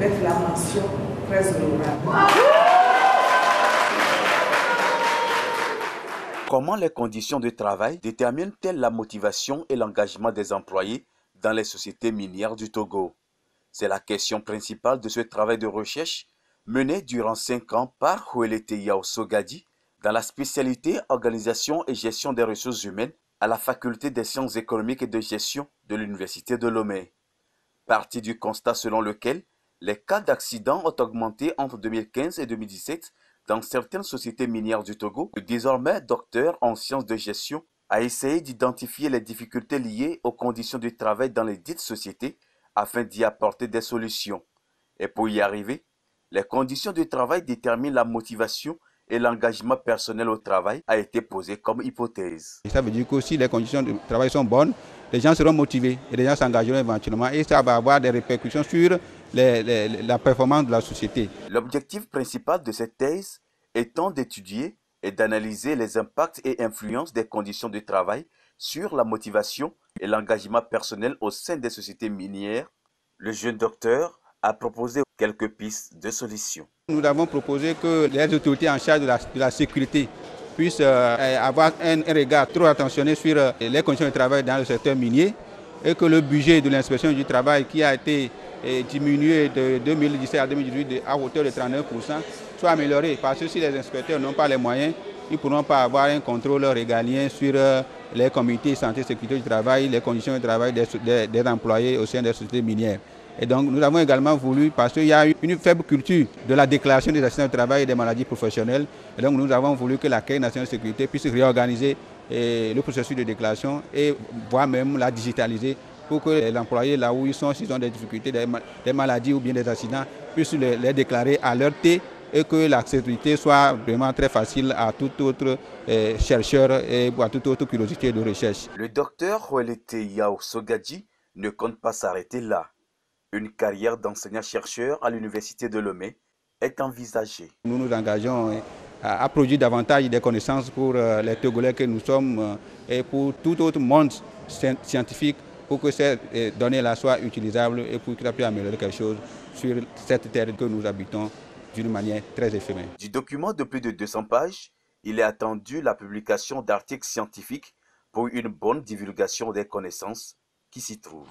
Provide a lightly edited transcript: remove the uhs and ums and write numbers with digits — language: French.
avec la mention très honorable. Comment les conditions de travail déterminent-elles la motivation et l'engagement des employés dans les sociétés minières du Togo? C'est la question principale de ce travail de recherche mené durant 5 ans par Houelete Yao Sogadi dans la spécialité Organisation et gestion des ressources humaines à la Faculté des sciences économiques et de gestion de l'Université de Lomé. Parti du constat selon lequel les cas d'accidents ont augmenté entre 2015 et 2017 dans certaines sociétés minières du Togo, le désormais docteur en sciences de gestion a essayé d'identifier les difficultés liées aux conditions de travail dans les dites sociétés afin d'y apporter des solutions. Et pour y arriver, les conditions de travail déterminent la motivation et l'engagement personnel au travail a été posé comme hypothèse. Ça veut dire que si les conditions de travail sont bonnes, les gens seront motivés et les gens s'engageront éventuellement et ça va avoir des répercussions sur la performance de la société. L'objectif principal de cette thèse étant d'étudier et d'analyser les impacts et influences des conditions de travail sur la motivation et l'engagement personnel au sein des sociétés minières, le jeune docteur a proposé quelques pistes de solutions. Nous avons proposé que les autorités en charge de la sécurité puissent avoir un regard trop attentionné sur les conditions de travail dans le secteur minier et que le budget de l'inspection du travail qui a été diminué de 2017 à 2018 à hauteur de 39% soit amélioré. Parce que si les inspecteurs n'ont pas les moyens, ils ne pourront pas avoir un contrôle régalien sur les comités santé et sécurité du travail, les conditions de travail des employés au sein des sociétés minières. Et donc nous avons également voulu, parce qu'il y a une faible culture de la déclaration des accidents de travail et des maladies professionnelles, et donc nous avons voulu que la Caisse nationale de sécurité puisse réorganiser le processus de déclaration et voire même la digitaliser pour que les employés, là où ils sont, s'ils ont des difficultés, des maladies ou bien des accidents, puissent les déclarer à l'heure T et que la sécurité soit vraiment très facile à tout autre chercheur et à toute autre curiosité de recherche. Le docteur Houelete Yao Sogadi ne compte pas s'arrêter là. Une carrière d'enseignant-chercheur à l'Université de Lomé est envisagée. Nous nous engageons à produire davantage des connaissances pour les Togolais que nous sommes et pour tout autre monde scientifique pour que ces données-là soient utilisables et pour qu'il puisse améliorer quelque chose sur cette terre que nous habitons d'une manière très éphémère. Du document de plus de 200 pages, il est attendu la publication d'articles scientifiques pour une bonne divulgation des connaissances qui s'y trouvent.